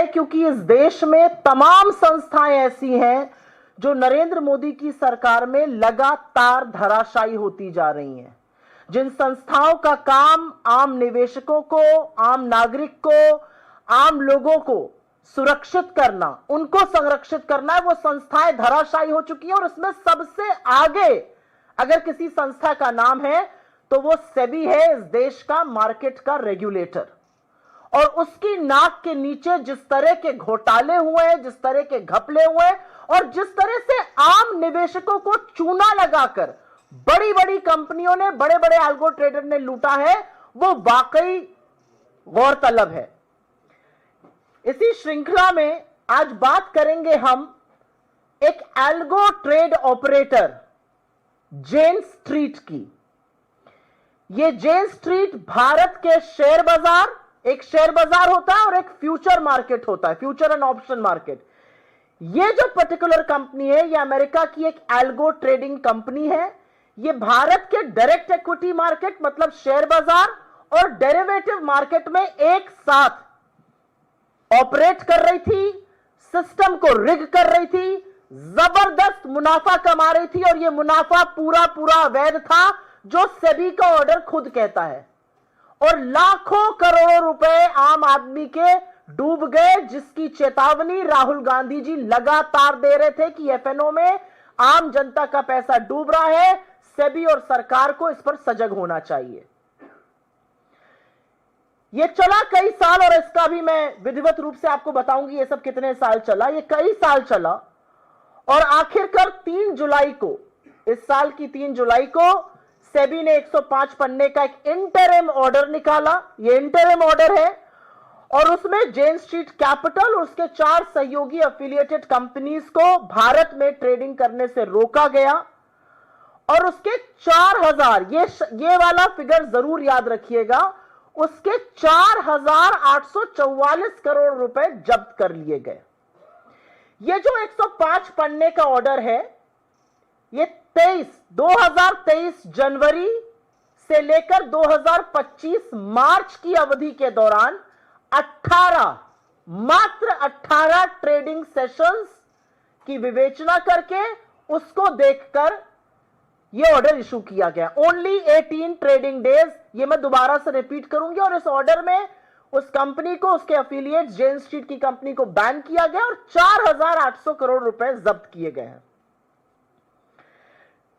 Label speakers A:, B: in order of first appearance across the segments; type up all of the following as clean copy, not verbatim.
A: है क्योंकि इस देश में तमाम संस्थाएं ऐसी हैं जो नरेंद्र मोदी की सरकार में लगातार धराशायी होती जा रही हैं। जिन संस्थाओं का काम आम निवेशकों को, आम नागरिक को, आम लोगों को सुरक्षित करना, उनको संरक्षित करना है, वो संस्थाएं धराशायी हो चुकी हैं। और इसमें सबसे आगे अगर किसी संस्था का नाम है तो वो सेबी है, इस देश का मार्केट का रेगुलेटर। और उसकी नाक के नीचे जिस तरह के घोटाले हुए हैं, जिस तरह के घपले हुए हैं और जिस तरह से आम निवेशकों को चूना लगाकर बड़ी बड़ी कंपनियों ने, बड़े बड़े अल्गो ट्रेडर ने लूटा है, वो वाकई गौरतलब है। इसी श्रृंखला में आज बात करेंगे हम एक अल्गो ट्रेड ऑपरेटर जेन स्ट्रीट की। ये जेन स्ट्रीट भारत के शेयर बाजार, एक शेयर बाजार होता है और एक फ्यूचर मार्केट होता है, फ्यूचर एंड ऑप्शन मार्केट। ये जो पर्टिकुलर कंपनी है, ये अमेरिका की एक अल्गो ट्रेडिंग कंपनी है। ये भारत के डायरेक्ट इक्विटी मार्केट मतलब शेयर बाजार और डेरिवेटिव मार्केट में एक साथ ऑपरेट कर रही थी, सिस्टम को रिग कर रही थी, जबरदस्त मुनाफा कमा रही थी। और यह मुनाफा पूरा पूरा अवैध था, जो सेबी का ऑर्डर खुद कहता है। और लाखों करोड़ों रुपए आम आदमी के डूब गए, जिसकी चेतावनी राहुल गांधी जी लगातार दे रहे थे कि एफएनओ में आम जनता का पैसा डूब रहा है, सेबी और सरकार को इस पर सजग होना चाहिए। यह चला कई साल और इसका भी मैं विधिवत रूप से आपको बताऊंगी ये सब कितने साल चला। ये कई साल चला और आखिरकार 3 जुलाई को, इस साल की 3 जुलाई को सेबी ने 105 पन्ने का एक इंटरिम ऑर्डर निकाला। ये इंटरिम ऑर्डर है और उसमें जेन स्ट्रीट कैपिटल और उसके 4 सहयोगी एफिलिएटेड कंपनीज को भारत में ट्रेडिंग करने से रोका गया। और उसके 4000, ये वाला फिगर जरूर याद रखिएगा, उसके 4844 करोड़ रुपए जब्त कर लिए गए। ये जो 105 पन्ने का ऑर्डर है, ये 2023 जनवरी से लेकर 2025 मार्च की अवधि के दौरान 18 ट्रेडिंग सेशंस की विवेचना करके उसको देखकर यह ऑर्डर इशू किया गया। ओनली 18 ट्रेडिंग डेज, ये मैं दोबारा से रिपीट करूंगी। और इस ऑर्डर में उस कंपनी को, उसके एफिलिएट जेन स्ट्रीट की कंपनी को बैन किया गया और 4800 करोड़ रुपए जब्त किए गए हैं।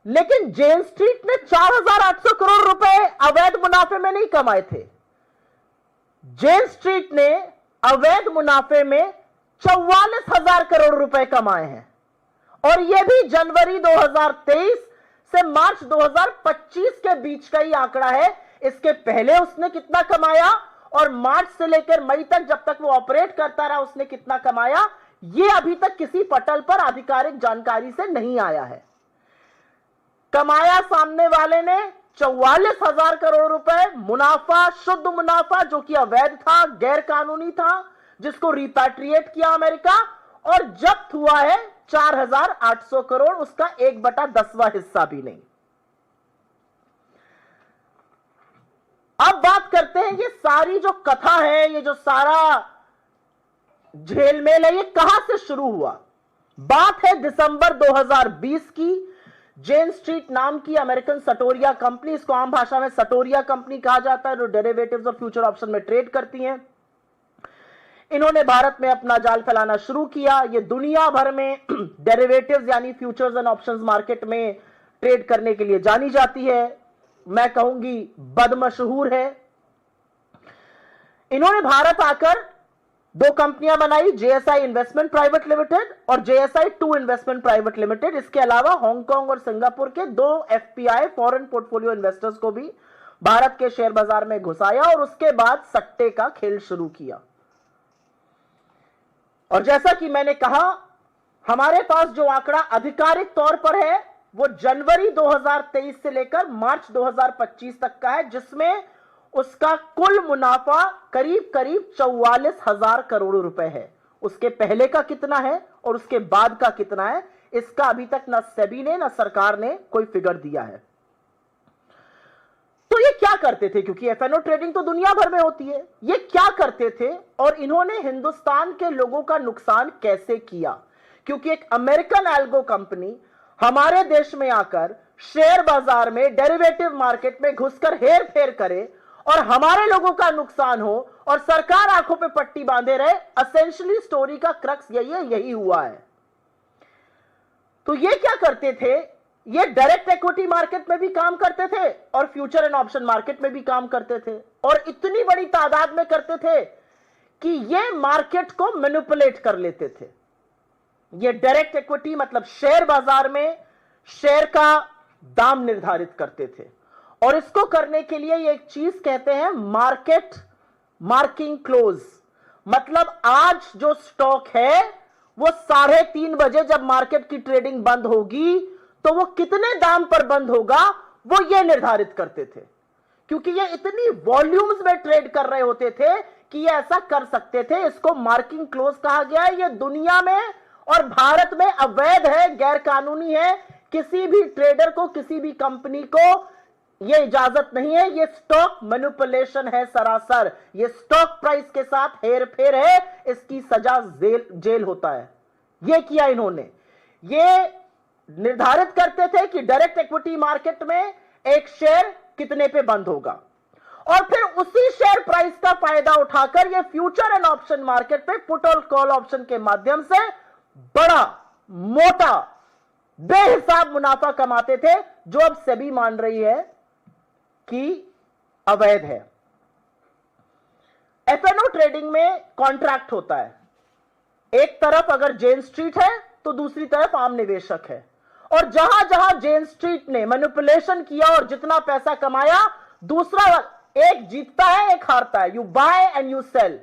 A: लेकिन जेन स्ट्रीट ने 4800 करोड़ रुपए अवैध मुनाफे में नहीं कमाए थे। जेन स्ट्रीट ने अवैध मुनाफे में 44,000 करोड़ रुपए कमाए हैं। और यह भी जनवरी 2023 से मार्च 2025 के बीच का ही आंकड़ा है। इसके पहले उसने कितना कमाया और मार्च से लेकर मई तक, जब तक वो ऑपरेट करता रहा, उसने कितना कमाया, यह अभी तक किसी पटल पर आधिकारिक जानकारी से नहीं आया है। कमाया सामने वाले ने 44,000 करोड़ रुपए मुनाफा, शुद्ध मुनाफा, जो कि अवैध था, गैर कानूनी था, जिसको रिपैट्रिएट किया अमेरिका। और जब्त हुआ है 4800 करोड़, उसका 1/10वां हिस्सा भी नहीं। अब बात करते हैं, ये सारी जो कथा है, ये जो सारा झेलमेल है, ये कहां से शुरू हुआ। बात है दिसंबर 2020 की। जेन स्ट्रीट नाम की अमेरिकन सटोरिया कंपनी, इसको आम भाषा में सटोरिया कंपनी कहा जाता है, जो डेरिवेटिव्स और फ्यूचर ऑप्शन में ट्रेड करती हैं। इन्होंने भारत में अपना जाल फैलाना शुरू किया। ये दुनिया भर में डेरिवेटिव्स यानी फ्यूचर्स एंड ऑप्शंस मार्केट में ट्रेड करने के लिए जानी जाती है। मैं कहूंगी बदमशहूर है। इन्होंने भारत आकर 2 कंपनियां बनाई, जेएसआई इन्वेस्टमेंट प्राइवेट लिमिटेड और जेएसआई 2 इन्वेस्टमेंट प्राइवेट लिमिटेड। इसके अलावा हांगकांग और सिंगापुर के 2 एफपीआई फॉरेन पोर्टफोलियो इन्वेस्टर्स को भी भारत के शेयर बाजार में घुसाया और उसके बाद सट्टे का खेल शुरू किया। और जैसा कि मैंने कहा, हमारे पास जो आंकड़ा आधिकारिक तौर पर है वो जनवरी 2023 से लेकर मार्च 2025 तक का है, जिसमें उसका कुल मुनाफा करीब करीब 44,000 करोड़ रुपए है। उसके पहले का कितना है और उसके बाद का कितना है, इसका अभी तक न सेबी ने न सरकार ने कोई फिगर दिया है। तो ये क्या करते थे, क्योंकि एफएनओ ट्रेडिंग तो दुनिया भर में होती है, ये क्या करते थे और इन्होंने हिंदुस्तान के लोगों का नुकसान कैसे किया? क्योंकि एक अमेरिकन एल्गो कंपनी हमारे देश में आकर शेयर बाजार में डेरिवेटिव मार्केट में घुसकर हेर फेर करे और हमारे लोगों का नुकसान हो और सरकार आंखों पे पट्टी बांधे रहे, एसेंशियली स्टोरी का क्रक्स यही है, यही हुआ है। तो ये क्या करते थे, ये डायरेक्ट इक्विटी मार्केट में भी काम करते थे और फ्यूचर एंड ऑप्शन मार्केट में भी काम करते थे, और इतनी बड़ी तादाद में करते थे कि ये मार्केट को मैनिपुलेट कर लेते थे। ये डायरेक्ट इक्विटी मतलब शेयर बाजार में शेयर का दाम निर्धारित करते थे, और इसको करने के लिए ये एक चीज कहते हैं मार्केट मार्किंग क्लोज। मतलब आज जो स्टॉक है वो 3:30 बजे जब मार्केट की ट्रेडिंग बंद होगी तो वो कितने दाम पर बंद होगा वो ये निर्धारित करते थे, क्योंकि ये इतनी वॉल्यूम्स में ट्रेड कर रहे होते थे कि ये ऐसा कर सकते थे। इसको मार्किंग क्लोज कहा गया है। ये दुनिया में और भारत में अवैध है, गैर कानूनी है। किसी भी ट्रेडर को, किसी भी कंपनी को ये इजाजत नहीं है। ये स्टॉक मैनिपुलेशन है सरासर। ये स्टॉक प्राइस के साथ हेर फेर है, इसकी सजा जेल होता है। ये किया इन्होंने। ये निर्धारित करते थे कि डायरेक्ट इक्विटी मार्केट में एक शेयर कितने पे बंद होगा, और फिर उसी शेयर प्राइस का फायदा उठाकर ये फ्यूचर एंड ऑप्शन मार्केट पे पुट और कॉल ऑप्शन के माध्यम से बड़ा मोटा बेहिसाब मुनाफा कमाते थे, जो अब सेबी मान रही है कि अवैध है। एफएनओ ट्रेडिंग में कॉन्ट्रैक्ट होता है। एक तरफ अगर जेन स्ट्रीट है तो दूसरी तरफ आम निवेशक है, और जहां जहां जेन स्ट्रीट ने मैनिपुलेशन किया और जितना पैसा कमाया, दूसरा एक जीतता है एक हारता है। You buy and you sell.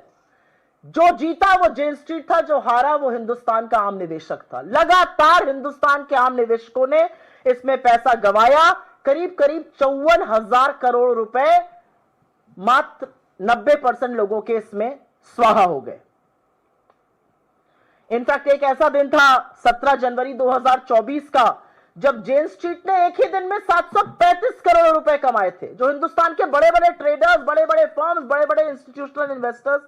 A: जो जीता वो जेन स्ट्रीट था, जो हारा वो हिंदुस्तान का आम निवेशक था। लगातार हिंदुस्तान के आम निवेशकों ने इसमें पैसा गंवाया। करीब करीब 54,000 करोड़ रुपए मात्र 90% लोगों के इसमें स्वाहा हो गए। इनफैक्ट एक ऐसा दिन था 17 जनवरी 2024 का, जब जेन स्ट्रीट ने एक ही दिन में 735 करोड़ रुपए कमाए थे, जो हिंदुस्तान के बड़े बड़े ट्रेडर्स, बड़े बड़े फर्म्स, बड़े बड़े इंस्टीट्यूशनल इन्वेस्टर्स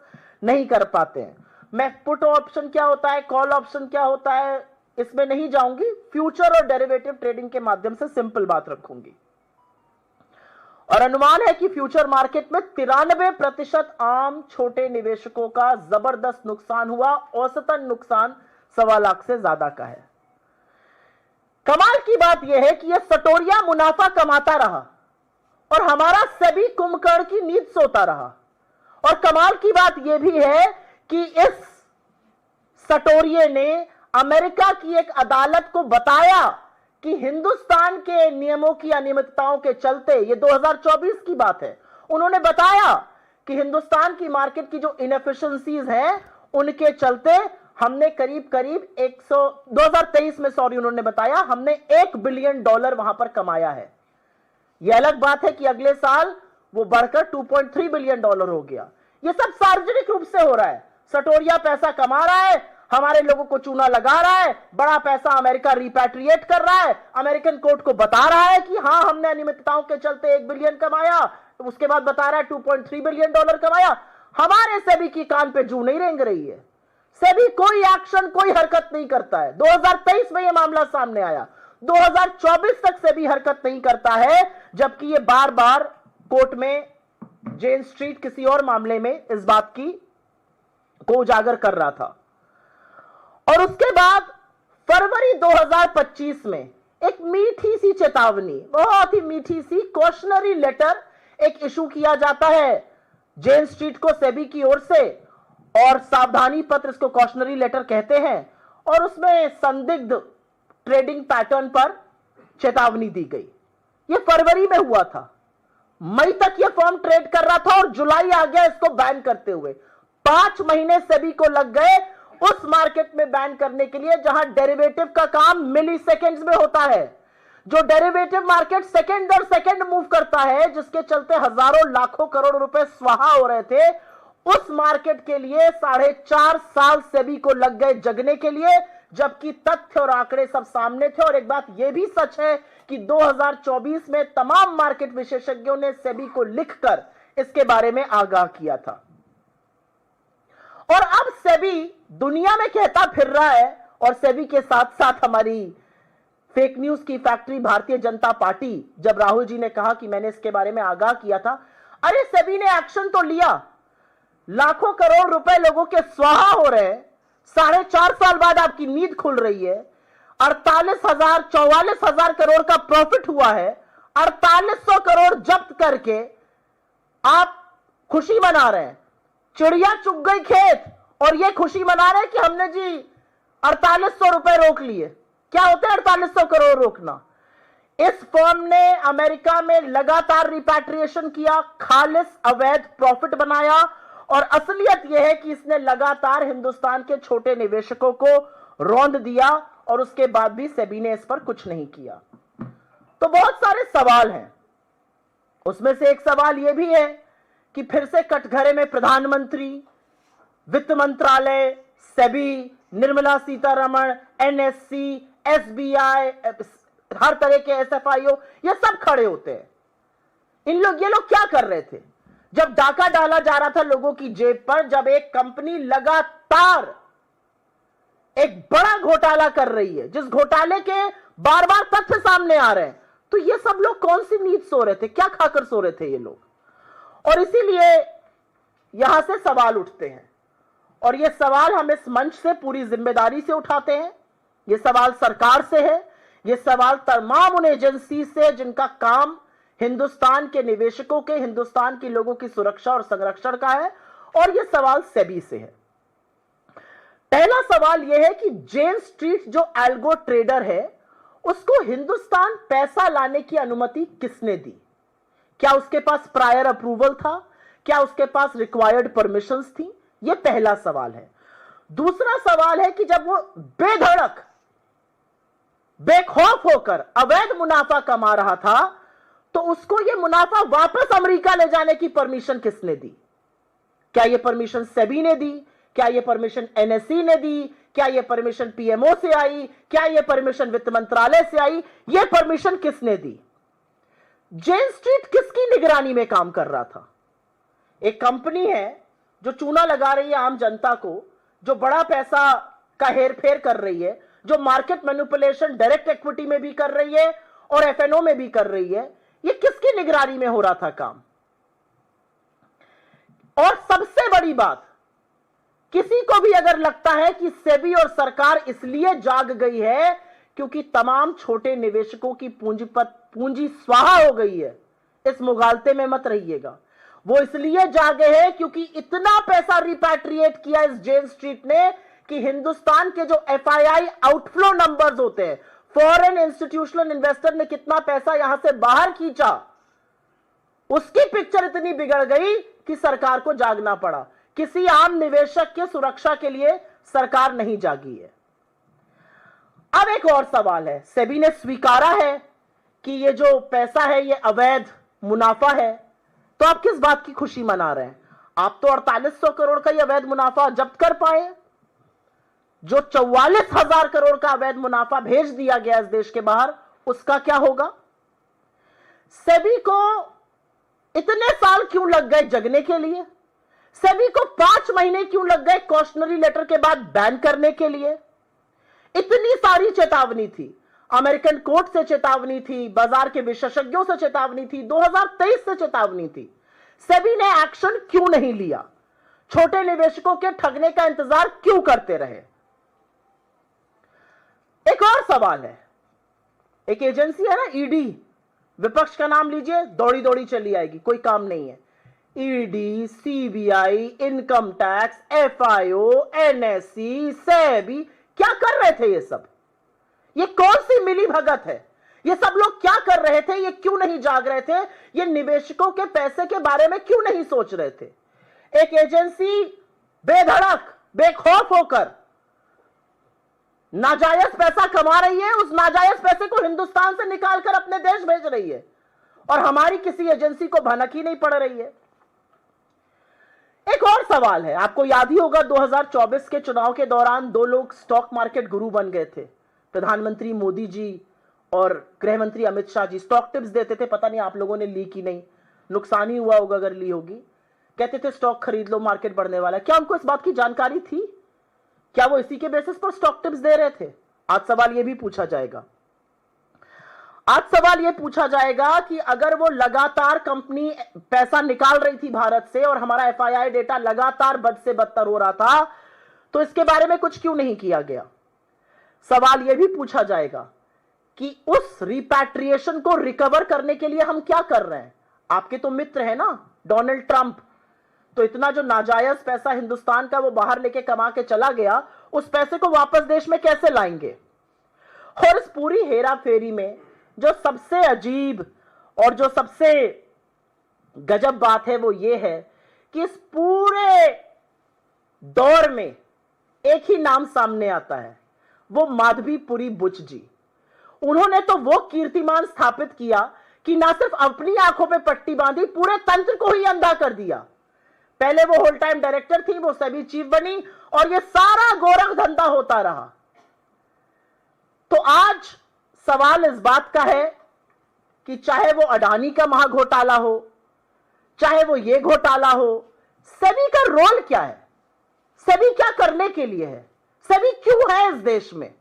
A: नहीं कर पाते हैं। मैं पुट ऑप्शन क्या होता है, कॉल ऑप्शन क्या होता है, इसमें नहीं जाऊंगी। फ्यूचर और डेरिवेटिव ट्रेडिंग के माध्यम से सिंपल बात रखूंगी। और अनुमान है कि फ्यूचर मार्केट में 93% आम छोटे निवेशकों का जबरदस्त नुकसान हुआ। औसतन नुकसान 1.25 लाख से ज्यादा का है। कमाल की बात यह है कि यह सटोरिया मुनाफा कमाता रहा और हमारा सेबी कुंभकर्ण की नींद सोता रहा। और कमाल की बात यह भी है कि इस सटोरिये ने अमेरिका की एक अदालत को बताया कि हिंदुस्तान के नियमों की अनियमितताओं के चलते, ये 2024 की बात है, उन्होंने बताया कि हिंदुस्तान की मार्केट की जो इनएफिशिएंसीज हैं उनके चलते हमने करीब करीब 2023 में उन्होंने बताया हमने $1 बिलियन वहां पर कमाया है। यह अलग बात है कि अगले साल वो बढ़कर $2.3 बिलियन हो गया। यह सब सार्वजनिक रूप से हो रहा है। सटोरिया पैसा कमा रहा है, हमारे लोगों को चूना लगा रहा है, बड़ा पैसा अमेरिका रिपैट्रिएट कर रहा है, अमेरिकन कोर्ट को बता रहा है कि हां हमने अनियमितताओं के चलते 1 बिलियन कमाया, तो उसके बाद बता रहा है $2.3 बिलियन कमाया। हमारे सेबी की कान पे जू नहीं रेंग रही है। सेबी कोई एक्शन, कोई हरकत नहीं करता है। 2023 में यह मामला सामने आया, 2024 तक सेबी हरकत नहीं करता है, जबकि यह बार बार कोर्ट में जेन स्ट्रीट किसी और मामले में इस बात की को उजागर कर रहा था। और उसके बाद फरवरी 2025 में एक मीठी सी चेतावनी, बहुत ही मीठी सी कॉशनरी लेटर एक इशू किया जाता है जेन स्ट्रीट को सेबी की ओर से, और सावधानी पत्र इसको कॉशनरी लेटर कहते हैं। और उसमें संदिग्ध ट्रेडिंग पैटर्न पर चेतावनी दी गई। यह फरवरी में हुआ था। मई तक यह फर्म ट्रेड कर रहा था और जुलाई आ गया इसको बैन करते हुए। 5 महीने सेबी को लग गए उस मार्केट में बैन करने के लिए जहां डेरिवेटिव का काम मिली सेकेंड्स में होता है। जो डेरिवेटिव मार्केट सेकेंड दर सेकेंड मूव करता है, जिसके चलते हजारों लाखों करोड़ रुपए स्वाहा हो रहे थे, उस मार्केट के लिए 4.5 साल सेबी को लग गए जगने के लिए, जबकि तथ्य और आंकड़े सब सामने थे। और एक बात यह भी सच है कि 2024 में तमाम मार्केट विशेषज्ञों ने सेबी को लिखकर इसके बारे में आगाह किया था। और अब सेबी दुनिया में कहता फिर रहा है, और सेबी के साथ साथ हमारी फेक न्यूज की फैक्ट्री भारतीय जनता पार्टी, जब राहुल जी ने कहा कि मैंने इसके बारे में आगाह किया था, अरे सेबी ने एक्शन तो लिया, लाखों करोड़ रुपए लोगों के स्वाहा हो रहे हैं, 4.5 साल बाद आपकी नींद खुल रही है, 44,000 करोड़ का प्रॉफिट हुआ है, 4800 करोड़ जब्त करके आप खुशी मना रहे हैं। चिड़िया चुग गई खेत और ये खुशी मना रहे हैं कि हमने जी 4800 रुपए रोक लिए। क्या होते हैं 4800 करोड़ रोकना? इस फर्म ने अमेरिका में लगातार रिपैट्रिएशन किया, खालिस अवैध प्रॉफिट बनाया, और असलियत यह है कि इसने लगातार हिंदुस्तान के छोटे निवेशकों को रौंद दिया, और उसके बाद भी सेबी ने इस पर कुछ नहीं किया। तो बहुत सारे सवाल हैं। उसमें से एक सवाल यह भी है कि फिर से कटघरे में प्रधानमंत्री, वित्त मंत्रालय, सेबी, निर्मला सीतारमण, एनएससी, एसबीआई, हर तरह के एसएफआईओ, ये सब खड़े होते हैं। ये लोग क्या कर रहे थे? जब डाका डाला जा रहा था लोगों की जेब पर, जब एक कंपनी लगातार एक बड़ा घोटाला कर रही है, जिस घोटाले के बार बार तथ्य सामने आ रहे हैं, तो ये सब लोग कौन सी नींद सो रहे थे? क्या खाकर सो रहे थे ये लोग? और इसीलिए यहां से सवाल उठते हैं, और ये सवाल हम इस मंच से पूरी जिम्मेदारी से उठाते हैं। ये सवाल सरकार से है, ये सवाल तमाम उन एजेंसी से जिनका काम हिंदुस्तान के निवेशकों के, हिंदुस्तान के लोगों की सुरक्षा और संरक्षण का है, और ये सवाल सेबी से है। पहला सवाल यह है कि जेन स्ट्रीट जो एल्गो ट्रेडर है, उसको हिंदुस्तान पैसा लाने की अनुमति किसने दी? क्या उसके पास प्रायर अप्रूवल था? क्या उसके पास रिक्वायर्ड परमिशंस थी? यह पहला सवाल है। दूसरा सवाल है कि जब वो बेधड़क, बेखौफ होकर अवैध मुनाफा कमा रहा था, तो उसको यह मुनाफा वापस अमेरिका ले जाने की परमिशन किसने दी? क्या यह परमिशन सेबी ने दी? क्या यह परमिशन एनएससी ने दी? क्या यह परमिशन पीएमओ से आई? क्या यह परमिशन वित्त मंत्रालय से आई? यह परमिशन किसने दी? जेन स्ट्रीट किसकी निगरानी में काम कर रहा था? एक कंपनी है जो चूना लगा रही है आम जनता को, जो बड़ा पैसा का हेरफेर कर रही है, जो मार्केट मैनिपुलेशन डायरेक्ट इक्विटी में भी कर रही है और एफएनओ में भी कर रही है। ये किसकी निगरानी में हो रहा था काम? और सबसे बड़ी बात, किसी को भी अगर लगता है कि सेबी और सरकार इसलिए जाग गई है क्योंकि तमाम छोटे निवेशकों की पूंजी स्वाहा हो गई है, इस मुगालते में मत रहिएगा। वो इसलिए जागे हैं क्योंकि इतना पैसा रिपैट्रिएट किया इस जेन स्ट्रीट ने कि हिंदुस्तान के जो एफआईआई आउटफ्लो नंबर्स होते हैं, फॉरेन इंस्टीट्यूशनल इन्वेस्टर ने कितना पैसा यहां से बाहर खींचा, उसकी पिक्चर इतनी बिगड़ गई कि सरकार को जागना पड़ा। किसी आम निवेशक के सुरक्षा के लिए सरकार नहीं जागी है। अब एक और सवाल है, सेबी ने स्वीकारा है कि ये जो पैसा है ये अवैध मुनाफा है, तो आप किस बात की खुशी मना रहे हैं? आप तो 4800 करोड़ का ये अवैध मुनाफा जब्त कर पाए। जो 44,000 करोड़ का अवैध मुनाफा भेज दिया गया इस देश के बाहर, उसका क्या होगा? सेबी को इतने साल क्यों लग गए जगने के लिए? सेबी को 5 महीने क्यों लग गए कॉशनरी लेटर के बाद बैन करने के लिए? इतनी सारी चेतावनी थी, अमेरिकन कोर्ट से चेतावनी थी, बाजार के विशेषज्ञों से चेतावनी थी, 2023 से चेतावनी थी। सेबी ने एक्शन क्यों नहीं लिया? छोटे निवेशकों के ठगने का इंतजार क्यों करते रहे? एक और सवाल है, एक एजेंसी है ना ईडी, विपक्ष का नाम लीजिए, दौड़ी दौड़ी चली आएगी, कोई काम नहीं है। ED, CBI, income tax, FIO, NSC, SEBI, क्या कर रहे थे ये सब? ये कौन सी मिली भगत है? ये सब लोग क्या कर रहे थे? ये क्यों नहीं जाग रहे थे? ये निवेशकों के पैसे के बारे में क्यों नहीं सोच रहे थे? एक एजेंसी बेधड़क, बेखौफ होकर नाजायज पैसा कमा रही है, उस नाजायज पैसे को हिंदुस्तान से निकालकर अपने देश भेज रही है, और हमारी किसी एजेंसी को भनक ही नहीं पड़ रही है। एक और सवाल है, आपको याद ही होगा 2024 के चुनाव के दौरान दो लोग स्टॉक मार्केट गुरु बन गए थे, प्रधानमंत्री मोदी जी और गृह मंत्री अमित शाह जी। स्टॉक टिप्स देते थे, पता नहीं आप लोगों ने ली की नहीं, नुकसान ही हुआ होगा अगर ली होगी। कहते थे स्टॉक खरीद लो, मार्केट बढ़ने वाला है। क्या उनको इस बात की जानकारी थी? क्या वो इसी के बेसिस पर स्टॉक टिप्स दे रहे थे? आज सवाल यह भी पूछा जाएगा। आज सवाल यह पूछा जाएगा कि अगर वो लगातार कंपनी पैसा निकाल रही थी भारत से और हमारा एफआईआई डेटा लगातार बद से बदतर हो रहा था, तो इसके बारे में कुछ क्यों नहीं किया गया? सवाल यह भी पूछा जाएगा कि उस रिपैट्रिएशन को रिकवर करने के लिए हम क्या कर रहे हैं? आपके तो मित्र है ना डोनाल्ड ट्रंप, तो इतना जो नाजायज पैसा हिंदुस्तान का वो बाहर लेके कमा के चला गया, उस पैसे को वापस देश में कैसे लाएंगे? और इस पूरी हेरा फेरी में जो सबसे अजीब और जो सबसे गजब बात है वो ये है कि इस पूरे दौर में एक ही नाम सामने आता है, वो माधवीपुरी बुच जी। उन्होंने तो वो कीर्तिमान स्थापित किया कि ना सिर्फ अपनी आंखों पे पट्टी बांधी, पूरे तंत्र को ही अंधा कर दिया। पहले वो होल टाइम डायरेक्टर थी, वो सेबी चीफ बनी और ये सारा गोरख धंधा होता रहा। तो आज सवाल इस बात का है कि चाहे वो अडानी का महाघोटाला हो, चाहे वो ये घोटाला हो, सेबी का रोल क्या है? सेबी क्या करने के लिए है? सेबी क्यों है इस देश में?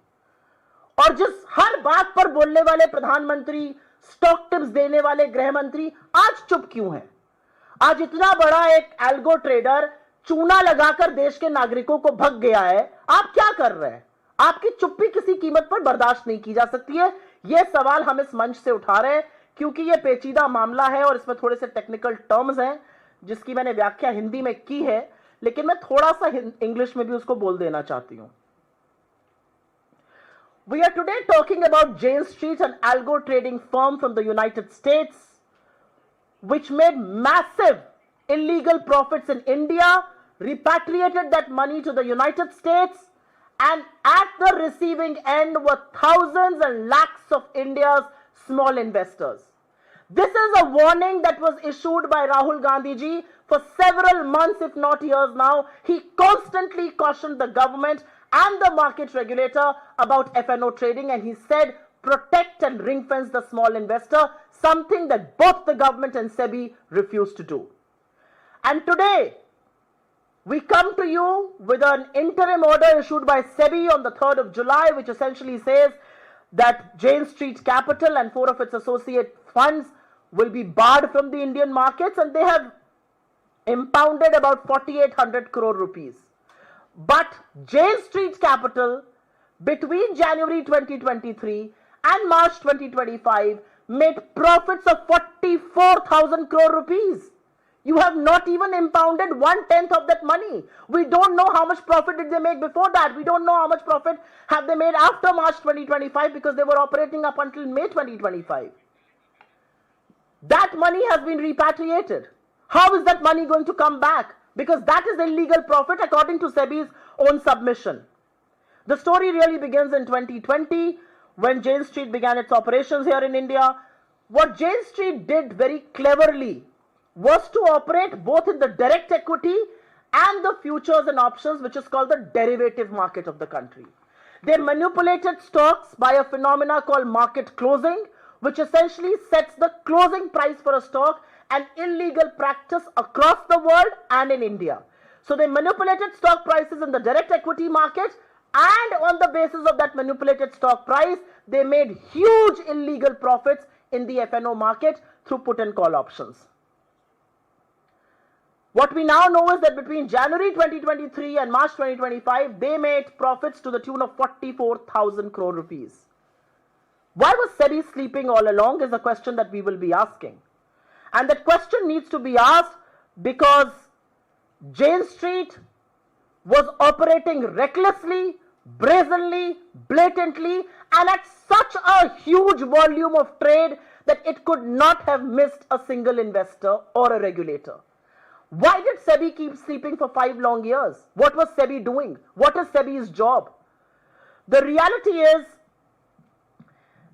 A: और जिस हर बात पर बोलने वाले प्रधानमंत्री, स्टॉक टिप्स देने वाले गृह मंत्री आज चुप क्यों है? आज इतना बड़ा एक एल्गो ट्रेडर चूना लगाकर देश के नागरिकों को भग गया है, आप क्या कर रहे हैं? आपकी चुप्पी किसी कीमत पर बर्दाश्त नहीं की जा सकती है। यह सवाल हम इस मंच से उठा रहे हैं क्योंकि यह पेचीदा मामला है और इसमें थोड़े से टेक्निकल टर्म्स हैं जिसकी मैंने व्याख्या हिंदी में की है, लेकिन मैं थोड़ा सा इंग्लिश में भी उसको बोल देना चाहती हूं। We are today talking about Jane Street, an algo trading firm from the United States, which made massive illegal profits in India, repatriated that money to the United States, and at the receiving end were thousands and lakhs of India's small investors. This is a warning that was issued by Rahul Gandhi ji for several months, if not years now. He constantly cautioned the government and the market regulator about FNO trading, and he said protect and ring fence the small investor, something that both the government and SEBI refused to do. And today, we come to you with an interim order issued by SEBI on the 3rd of July, which essentially says that Jane Street Capital and 4 of its associate funds will be barred from the Indian markets, and they have impounded about 4,800 crore rupees. But Jane Street Capital, between January 2023 and March 2025, made profits of 44,000 crore rupees. You have not even impounded 1/10 of that money. We don't know how much profit did they make before that. We don't know how much profit have they made after March 2025 because they were operating up until May 2025. That money has been repatriated. How is that money going to come back? Because that is illegal profit according to SEBI's own submission. The story really begins in 2020 when Jane Street began its operations here in India. What Jane Street did very cleverly was to operate both in the direct equity and the futures and options, which is called the derivative market of the country. They manipulated stocks by a phenomena called market closing, which essentially sets the closing price for a stock, an illegal practice across the world and in India. So they manipulated stock prices in the direct equity market, and on the basis of that manipulated stock price, they made huge illegal profits in the FNO market through put and call options. What we now know is that between January 2023 and March 2025, they made profits to the tune of 44,000 crore rupees. Why was SEBI sleeping all along is a question that we will be asking. And that question needs to be asked because Jane Street was operating recklessly, brazenly, blatantly, and at such a huge volume of trade that it could not have missed a single investor or a regulator. Why did SEBI keep sleeping for 5 long years? What was SEBI doing? What is SEBI's job? The reality is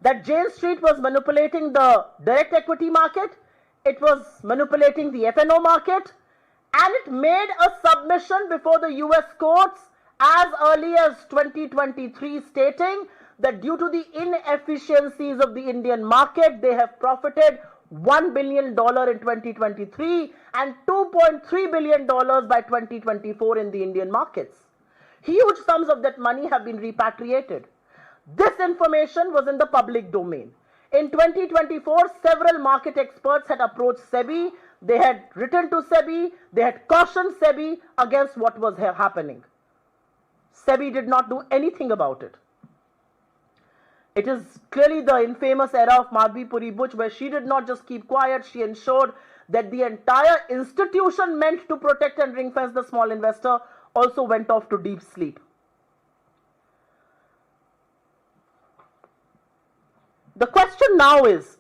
A: that Jane Street was manipulating the direct equity market, it was manipulating the FNO market, and it made a submission before the US courts as early as 2023 stating that due to the inefficiencies of the Indian market, they have profited $1 billion in 2023 and $2.3 billion by 2024 in the Indian markets. Huge sums of that money have been repatriated. This information was in the public domain. In 2024, several market experts had approached SEBI. They had written to SEBI. They had cautioned SEBI against what was happening. SEBI did not do anything about it. It is clearly the infamous era of Madhvi Puri Buch, where she did not just keep quiet, she ensured that the entire institution meant to protect and ring-fence the small investor also went off to deep sleep. The question now is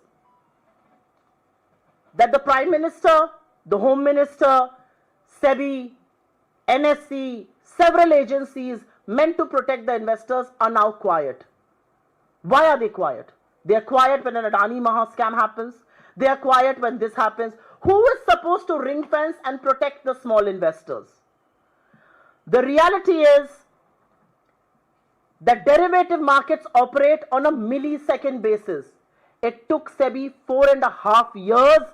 A: that the Prime Minister, the Home Minister, SEBI, NSE, several agencies meant to protect the investors are now quiet. Why are they quiet? They are quiet when an Adani Maha scam happens. They are quiet when this happens. Who is supposed to ring fence and protect the small investors? The reality is that derivative markets operate on a millisecond basis. It took SEBI 4.5 years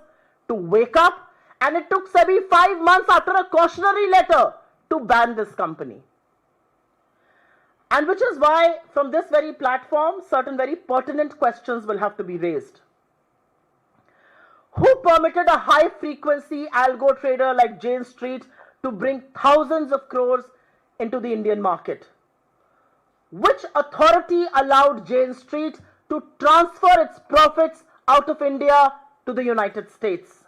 A: to wake up, and it took SEBI 5 months after a cautionary letter to ban this company. And which is why from this very platform, certain very pertinent questions will have to be raised. Who permitted a high frequency algo trader like Jane Street to bring thousands of crores into the Indian market? Which authority allowed Jane Street to transfer its profits out of India to the United States?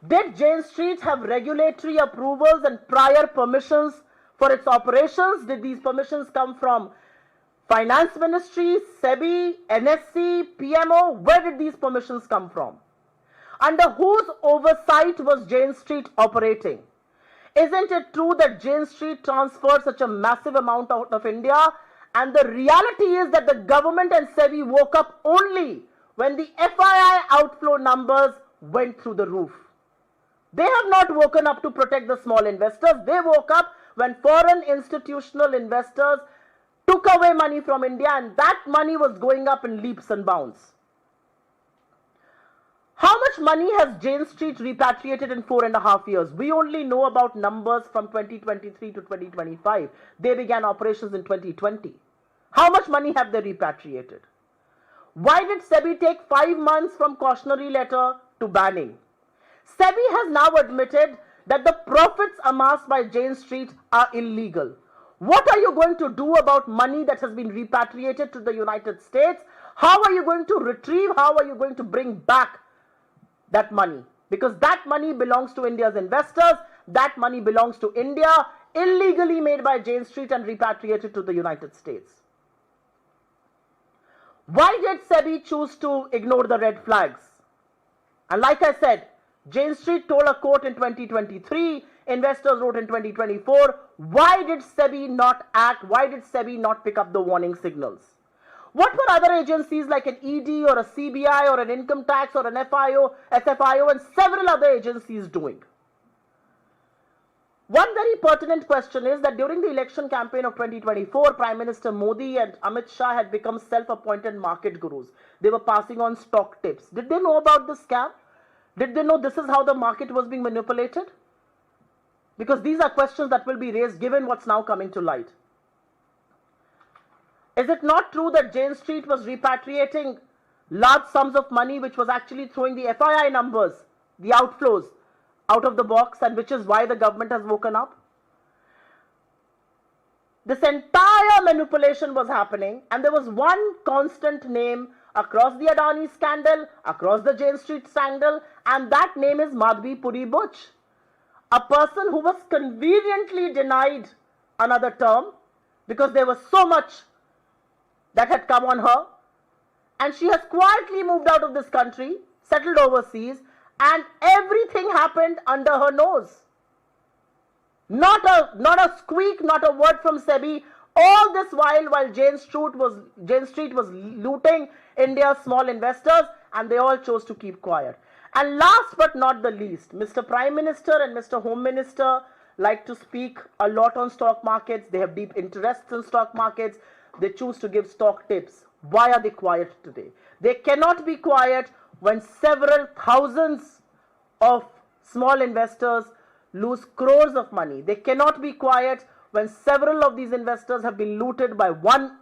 A: Did Jane Street have regulatory approvals and prior permissions for its operations? Did these permissions come from Finance Ministry, SEBI, NSE, PMO? Where did these permissions come from? Under whose oversight was Jane Street operating? Isn't it true that Jane Street transferred such a massive amount out of India? And the reality is that the government and SEBI woke up only when the FII outflow numbers went through the roof. They have not woken up to protect the small investors. They woke up when foreign institutional investors took away money from India, and that money was going up in leaps and bounds. How much money has Jane Street repatriated in 4.5 years? We only know about numbers from 2023 to 2025. They began operations in 2020. How much money have they repatriated? Why did SEBI take 5 months from cautionary letter to banning? SEBI has now admitted that the profits amassed by Jane Street are illegal. What are you going to do about money that has been repatriated to the United States? How are you going to retrieve? How are you going to bring back that money? Because that money belongs to India's investors. That money belongs to India, illegally made by Jane Street and repatriated to the United States. Why did SEBI choose to ignore the red flags? And like I said, Jane Street told a court in 2023, investors wrote in 2024. Why did SEBI not act? Why did SEBI not pick up the warning signals? What were other agencies like an ED or a CBI or an income tax or an FIO, SFIO and several other agencies doing? One very pertinent question is that during the election campaign of 2024, Prime Minister Modi and Amit Shah had become self-appointed market gurus. They were passing on stock tips. Did they know about this scam? Did they know this is how the market was being manipulated? Because these are questions that will be raised given what's now coming to light. Is it not true that Jane Street was repatriating large sums of money which was actually throwing the FII numbers, the outflows, out of the box, and which is why the government has woken up? This entire manipulation was happening, and there was one constant name across the Adani scandal, across the Jane Street scandal, and that name is Madhvi Puri Buch, a person who was conveniently denied another term because there was so much that had come on her, and she has quietly moved out of this country, settled overseas, and everything happened under her nose. Not a squeak, not a word from SEBI. All this while Jane Street was looting India's small investors, and they all chose to keep quiet. And last but not the least, Mr. Prime Minister and Mr. Home Minister like to speak a lot on stock markets. They have deep interests in stock markets. They choose to give stock tips. Why are they quiet today? They cannot be quiet when several thousands of small investors lose crores of money. They cannot be quiet when several of these investors have been looted by one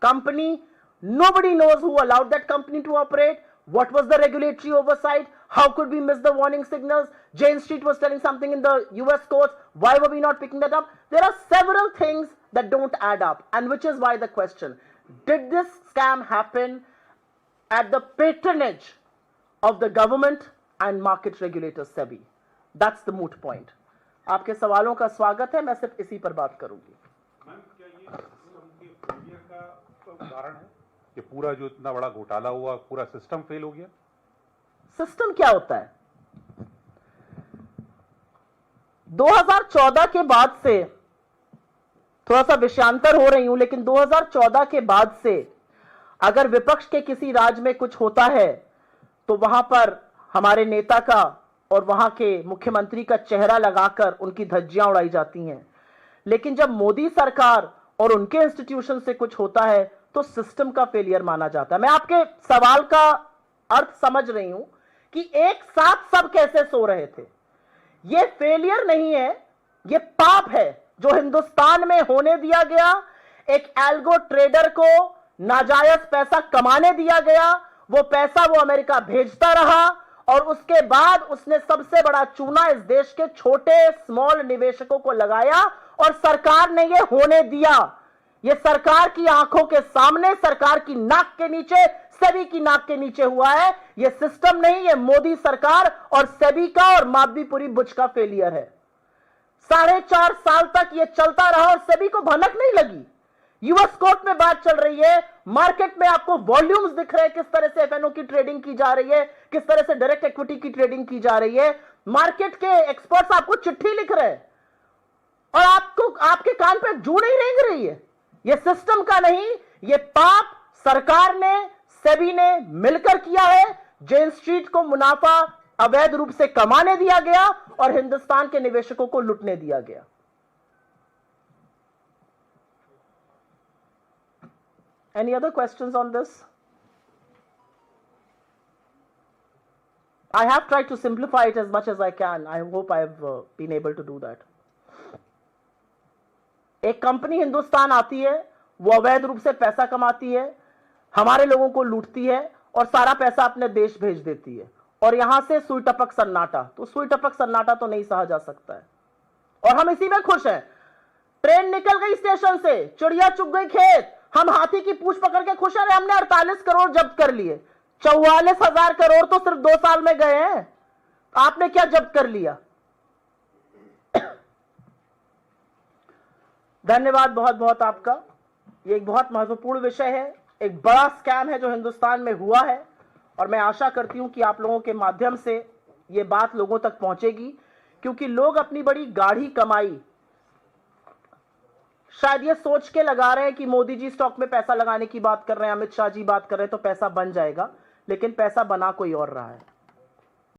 A: company. Nobody knows who allowed that company to operate. What was the regulatory oversight? How could we miss the warning signals? Jane Street was telling something in the US courts. Why were we not picking that up? There are several things that don't add up, and which is why the question, did this scam happen at the patronage of the government and market regulator SEBI? That's the moot point. आपके सवालों का स्वागत है, मैं सिर्फ इसी पर बात करूंगी।
B: मैम, क्या ये सिस्टम के फेलियर का उदाहरण है कि पूरा जो इतना बड़ा घोटाला हुआ, पूरा सिस्टम फेल हो गया?
A: सिस्टम क्या होता है? 2014 के बाद से, थोड़ा सा विषयांतर हो रही हूं, लेकिन 2014 के बाद से अगर विपक्ष के किसी राज्य में कुछ होता है तो वहां पर हमारे नेता का और वहां के मुख्यमंत्री का चेहरा लगाकर उनकी धज्जियां उड़ाई जाती हैं। लेकिन जब मोदी सरकार और उनके इंस्टीट्यूशन से कुछ होता है तो सिस्टम का फेलियर माना जाता है। मैं आपके सवाल का अर्थ समझ रही हूं कि एक साथ सब कैसे सो रहे थे। यह फेलियर नहीं है, यह पाप है जो हिंदुस्तान में होने दिया गया। एक एल्गो ट्रेडर को नाजायज पैसा कमाने दिया गया, वो पैसा वो अमेरिका भेजता रहा और उसके बाद उसने सबसे बड़ा चूना इस देश के छोटे स्मॉल निवेशकों को लगाया और सरकार ने ये होने दिया। ये सरकार की आंखों के सामने, सरकार की नाक के नीचे, सेबी की नाक के नीचे हुआ है। ये सिस्टम नहीं, ये मोदी सरकार और सेबी का और माधवीपुरी बुच का फेलियर है। 4.5 साल तक ये चलता रहा और सेबी को भनक नहीं लगी। यूएस कोर्ट में बात चल रही है, मार्केट में आपको वॉल्यूम्स दिख रहे हैं, किस तरह से एफएनओ की ट्रेडिंग की जा रही है, किस तरह से डायरेक्ट इक्विटी की ट्रेडिंग की जा रही है। मार्केट के एक्सपर्ट्स आपको चिट्ठी लिख रहे हैं और आपको आपके कान पे जू नहीं रेंग रही है। यह सिस्टम का नहीं, यह पाप सरकार ने, सेबी ने मिलकर किया है। जेन स्ट्रीट को मुनाफा अवैध रूप से कमाने दिया गया और हिंदुस्तान के निवेशकों को लुटने दिया गया। Any other questions on this? I have tried to simplify it as much as I can. I hope I have been able to do that. एक कंपनी हिंदुस्तान आती है, वो अवैध रूप से पैसा कमाती है, हमारे लोगों को लूटती है और सारा पैसा अपने देश भेज देती है और यहां से सुई टपक सन्नाटा। तो सुई टपक सन्नाटा तो नहीं सहा जा सकता है और हम इसी में खुश हैं। ट्रेन निकल गई स्टेशन से, चिड़िया चुग गई खेत, हम हाथी की पूंछ पकड़ के खुश हैं। हमने 48 करोड़ जब्त कर लिए, 44,000 करोड़ तो सिर्फ 2 साल में गए हैं। आपने क्या जब्त कर लिया? धन्यवाद बहुत बहुत आपका। ये एक बहुत महत्वपूर्ण विषय है, एक बड़ा स्कैम है जो हिंदुस्तान में हुआ है और मैं आशा करती हूं कि आप लोगों के माध्यम से ये बात लोगों तक पहुंचेगी, क्योंकि लोग अपनी बड़ी गाढ़ी कमाई शायद ये सोच के लगा रहे हैं कि मोदी जी स्टॉक में पैसा लगाने की बात कर रहे हैं, अमित शाह जी बात कर रहे हैं तो पैसा बन जाएगा, लेकिन पैसा बना कोई और रहा है।